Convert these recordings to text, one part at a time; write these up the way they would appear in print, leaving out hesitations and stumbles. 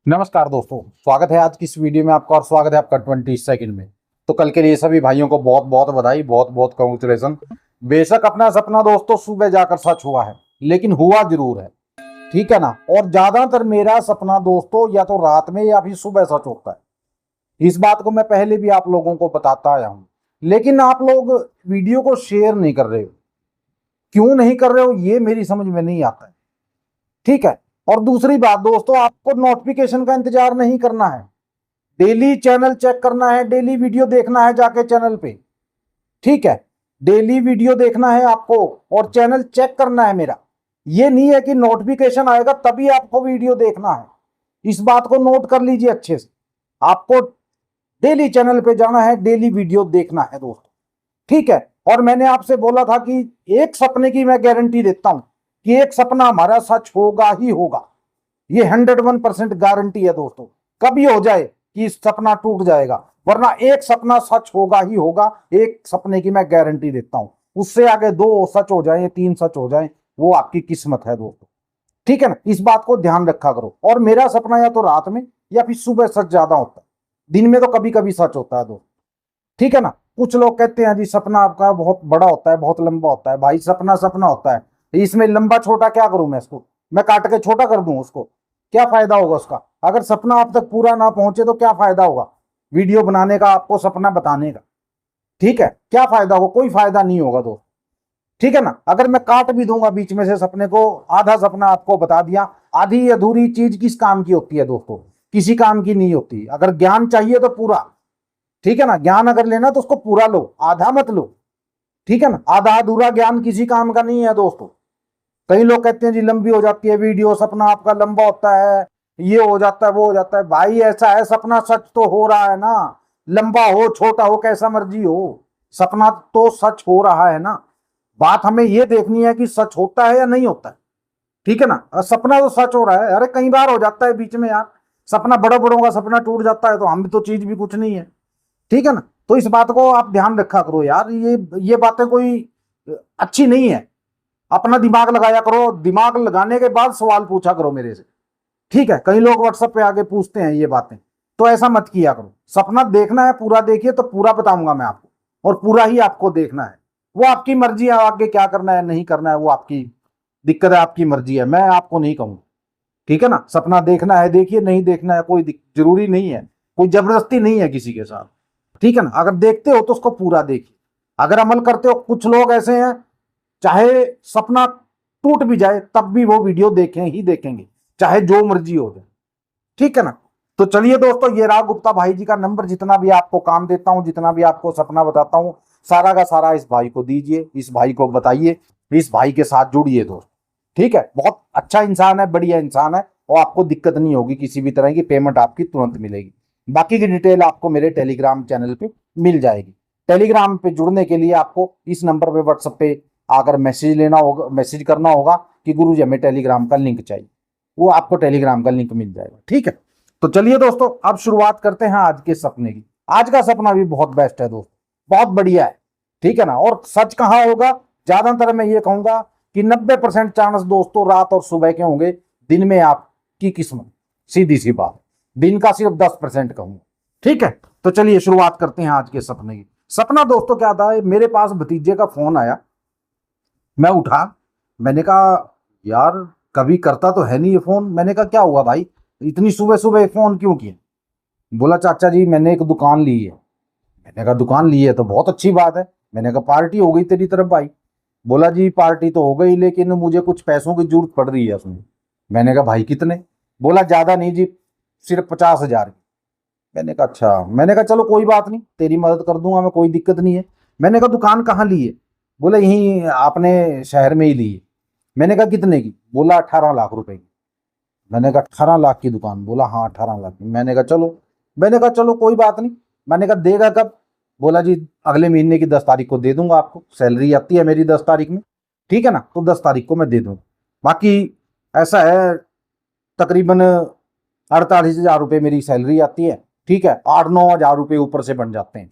नमस्कार दोस्तों, स्वागत है आज की इस वीडियो में आपका और स्वागत है आपका 22 में। तो कल के लिए सभी भाइयों को बहुत बहुत बधाई, बहुत बहुत कांग्रेचुलेसन। बेशक अपना सपना दोस्तों सुबह जाकर सच हुआ है, लेकिन हुआ जरूर है, ठीक है ना। और ज्यादातर मेरा सपना दोस्तों या तो रात में या फिर सुबह सच होता है। इस बात को मैं पहले भी आप लोगों को बताता आया हूं, लेकिन आप लोग वीडियो को शेयर नहीं कर रहे हो। क्यों नहीं कर रहे हो ये मेरी समझ में नहीं आता है, ठीक है। और दूसरी बात दोस्तों, आपको नोटिफिकेशन का इंतजार नहीं करना है, डेली चैनल चेक करना है, डेली वीडियो देखना है जाके चैनल पे, ठीक है। डेली वीडियो देखना है आपको और चैनल चेक करना है मेरा। ये नहीं है कि नोटिफिकेशन आएगा तभी आपको वीडियो देखना है। इस बात को नोट कर लीजिए अच्छे से। आपको डेली चैनल पे जाना है, डेली वीडियो देखना है दोस्तों, ठीक है। और मैंने आपसे बोला था कि एक सपने की मैं गारंटी देता हूं कि एक सपना हमारा सच होगा ही होगा। ये 101% गारंटी है दोस्तों। कभी हो जाए कि सपना टूट जाएगा, वरना एक सपना सच होगा ही होगा। एक सपने की मैं गारंटी देता हूं। उससे आगे 2 सच हो जाए, 3 सच हो जाए, वो आपकी किस्मत है दोस्तों, ठीक है ना। इस बात को ध्यान रखा करो। और मेरा सपना या तो रात में या फिर सुबह सच ज्यादा होता है, दिन में तो कभी कभी सच होता है दोस्तों, ठीक है ना। कुछ लोग कहते हैं जी सपना आपका बहुत बड़ा होता है, बहुत लंबा होता है। भाई सपना सपना होता है, इसमें लंबा छोटा क्या करूं मैं? इसको मैं काट के छोटा कर दूं, उसको क्या फायदा होगा उसका? अगर सपना आप तक पूरा ना पहुंचे तो क्या फायदा होगा वीडियो बनाने का, आपको सपना बताने का, ठीक है। क्या फायदा होगा? कोई फायदा नहीं होगा दोस्त, ठीक है ना। अगर मैं काट भी दूंगा बीच में से सपने को, आधा सपना आपको बता दिया, आधी अधूरी चीज किस काम की होती है दोस्तों? किसी काम की नहीं होती। अगर ज्ञान चाहिए तो पूरा, ठीक है ना। ज्ञान अगर लेना तो उसको पूरा लो, आधा मत लो, ठीक है ना। आधा अधूरा ज्ञान किसी काम का नहीं है दोस्तों। कई लोग कहते हैं जी लंबी हो जाती है वीडियो, सपना आपका लंबा होता है, ये हो जाता है, वो हो जाता है। भाई ऐसा है, सपना सच तो हो रहा है ना। लंबा हो छोटा हो कैसा मर्जी हो, सपना तो सच हो रहा है ना। बात हमें ये देखनी है कि सच होता है या नहीं होता है, ठीक है ना। सपना तो सच हो रहा है। अरे कई बार हो जाता है बीच में यार, सपना बड़ा बड़ों का सपना टूट जाता है, तो हम भी तो चीज भी कुछ नहीं है, ठीक है ना। तो इस बात को आप ध्यान रखा करो यार। ये बातें कोई अच्छी नहीं है। अपना दिमाग लगाया करो, दिमाग लगाने के बाद सवाल पूछा करो मेरे से, ठीक है। कई लोग व्हाट्सएप पे आगे पूछते हैं ये बातें, तो ऐसा मत किया करो। सपना देखना है पूरा देखिए, तो पूरा बताऊंगा मैं आपको, और पूरा ही आपको देखना है। वो आपकी मर्जी है, आगे क्या करना है नहीं करना है वो आपकी दिक्कत है, आपकी मर्जी है, मैं आपको नहीं कहूंगा, ठीक है ना। सपना देखना है देखिए, नहीं देखना है कोई जरूरी नहीं है, कोई जबरदस्ती नहीं है किसी के साथ, ठीक है ना। अगर देखते हो तो उसको पूरा देखिए, अगर अमल करते हो। कुछ लोग ऐसे हैं, चाहे सपना टूट भी जाए तब भी वो वीडियो देखें ही देखेंगे, चाहे जो मर्जी हो जाए, ठीक है ना। तो चलिए दोस्तों, ये रहा गुप्ता भाई जी का नंबर। जितना भी आपको काम देता हूं, जितना भी आपको सपना बताता हूं, सारा का सारा इस भाई को दीजिए, इस भाई को बताइए, इस भाई के साथ जुड़िए दोस्त, ठीक है। बहुत अच्छा इंसान है, बढ़िया इंसान है, और आपको दिक्कत नहीं होगी किसी भी तरह की। पेमेंट आपकी तुरंत मिलेगी। बाकी की डिटेल आपको मेरे टेलीग्राम चैनल पे मिल जाएगी। टेलीग्राम पे जुड़ने के लिए आपको इस नंबर पे व्हाट्सएप पे आकर मैसेज लेना होगा, मैसेज करना होगा कि गुरुजी हमें टेलीग्राम का लिंक चाहिए, वो आपको टेलीग्राम का लिंक मिल जाएगा, ठीक है। तो चलिए दोस्तों, अब शुरुआत करते हैं आज के सपने की। आज का सपना भी बहुत बेस्ट है दोस्त, बहुत बढ़िया है, ठीक है ना। और सच कहाँ होगा? ज्यादातर मैं ये कहूंगा कि 90% चांस दोस्तों रात और सुबह के होंगे। दिन में आपकी किस्मत, सीधी सी बात। दिन का सिर्फ 10% कहूंगा, ठीक है। तो चलिए शुरुआत करते हैं आज के सपने की। सपना दोस्तों क्या था, मेरे पास भतीजे का फोन आया, मैं उठा, मैंने कहा यार कभी करता तो है नहीं ये फोन। मैंने कहा क्या हुआ भाई, इतनी सुबह सुबह फोन क्यों किया? बोला चाचा जी मैंने एक दुकान ली है। मैंने कहा दुकान ली है तो बहुत अच्छी बात है। मैंने कहा पार्टी हो गई तेरी तरफ भाई? बोला जी पार्टी तो हो गई, लेकिन मुझे कुछ पैसों की जरूरत पड़ रही है उसमें। मैंने कहा भाई कितने? बोला ज्यादा नहीं जी, सिर्फ 50,000 की। मैंने कहा अच्छा। मैंने कहा चलो कोई बात नहीं, तेरी मदद कर दूंगा मैं, कोई दिक्कत नहीं है। मैंने कहा दुकान कहाँ ली है? बोले यहीं आपने शहर में ही ली है। मैंने कहा कितने की? बोला 18 लाख रुपए की। मैंने कहा 18 लाख की दुकान? बोला हाँ 18 लाख की। मैंने कहा चलो कोई बात नहीं। मैंने कहा देगा कब? बोला जी अगले महीने की 10 तारीख को दे दूंगा आपको, सैलरी आती है मेरी 10 तारीख में, ठीक है ना। तो 10 तारीख को मैं दे दूंगा। बाकी ऐसा है, तकरीबन 48,000 रुपये मेरी सैलरी आती है, ठीक है। 8-9 हज़ार रुपये ऊपर से बन जाते हैं,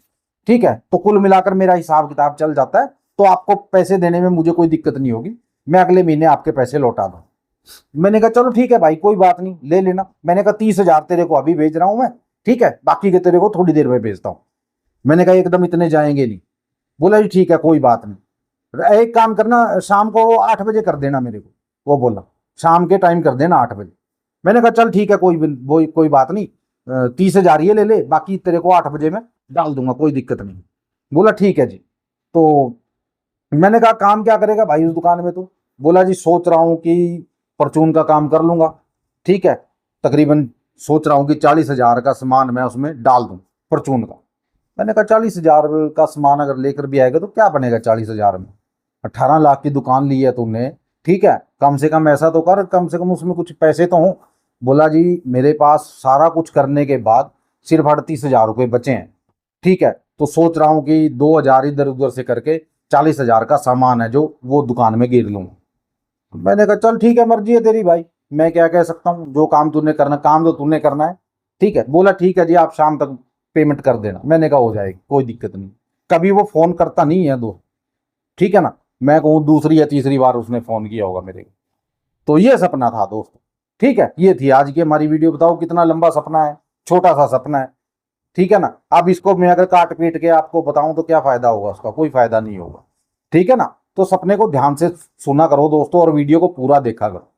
ठीक है। तो कुल मिलाकर मेरा हिसाब किताब चल जाता है। तो आपको पैसे देने में मुझे कोई दिक्कत नहीं होगी, मैं अगले महीने आपके पैसे लौटा दूँ, मैंने कहा चलो ठीक है भाई, कोई बात नहीं, ले लेना। मैंने कहा 30,000 तेरे को अभी भेज रहा हूं मैं, ठीक है, बाकी के तेरे को थोड़ी देर में भेजता हूँ। मैंने कहा एकदम इतने जाएंगे नहीं। बोला जी ठीक है, कोई बात नहीं, एक काम करना, शाम को 8 बजे कर देना मेरे को। वो बोला शाम के टाइम कर देना 8 बजे। मैंने कहा चल ठीक है, कोई बात नहीं, 30,000 ये ले ले, बाकी तेरे को 8 बजे में डाल दूंगा, कोई दिक्कत नहीं। बोला ठीक है जी। तो मैंने कहा काम क्या करेगा भाई उस दुकान में? तो बोला जी सोच रहा हूँ कि परचून का काम कर लूंगा, ठीक है, तकरीबन सोच रहा हूँ कि 40,000 का सामान मैं उसमें डाल दूं, परचून का। मैंने कहा 40,000 का सामान अगर लेकर भी आएगा तो क्या बनेगा 40,000 में? 18 लाख की दुकान ली है तुमने, ठीक है, कम से कम ऐसा तो कर, कम से कम उसमें कुछ पैसे तो हों। बोला जी मेरे पास सारा कुछ करने के बाद सिर्फ 38,000 रुपये बचे हैं, ठीक है, तो सोच रहा हूँ कि 2,000 इधर उधर से करके 40,000 का सामान है जो वो दुकान में गिर लूँ। मैंने कहा चल ठीक है, मर्जी है तेरी भाई, मैं क्या कह सकता हूँ, जो काम तूने करना, काम तो तूने करना है, ठीक है। बोला ठीक है जी, आप शाम तक पेमेंट कर देना। मैंने कहा हो जाएगी, कोई दिक्कत नहीं। कभी वो फोन करता नहीं है दोस्त, ठीक है ना, मैं कहूँ दूसरी या तीसरी बार उसने फोन किया होगा मेरे को। तो ये सपना था दोस्त, ठीक है, ये थी आज की हमारी वीडियो। बताओ कितना लंबा सपना है, छोटा सा सपना है, ठीक है ना। अब इसको मैं अगर काट पीट के आपको बताऊं तो क्या फायदा होगा, उसका कोई फायदा नहीं होगा, ठीक है ना। तो सपने को ध्यान से सुना करो दोस्तों, और वीडियो को पूरा देखा करो,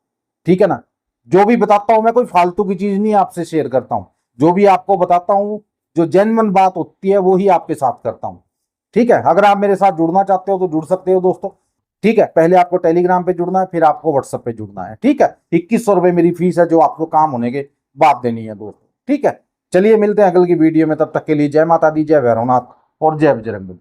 ठीक है ना। जो भी बताता हूं मैं कोई फालतू की चीज नहीं आपसे शेयर करता हूं, जो भी आपको बताता हूं, जो जेन्युइन बात होती है वो ही आपके साथ करता हूं, ठीक है। अगर आप मेरे साथ जुड़ना चाहते हो तो जुड़ सकते हो दोस्तों, ठीक है। पहले आपको टेलीग्राम पे जुड़ना है, फिर आपको व्हाट्सएप पे जुड़ना है, ठीक है। 2100 रुपये मेरी फीस है जो आपको काम होने के बाद देनी है दोस्तों, ठीक है। चलिए मिलते हैं अगली वीडियो में, तब तक के लिए जय माता दी, जय भैरवनाथ और जय बजरंग बली।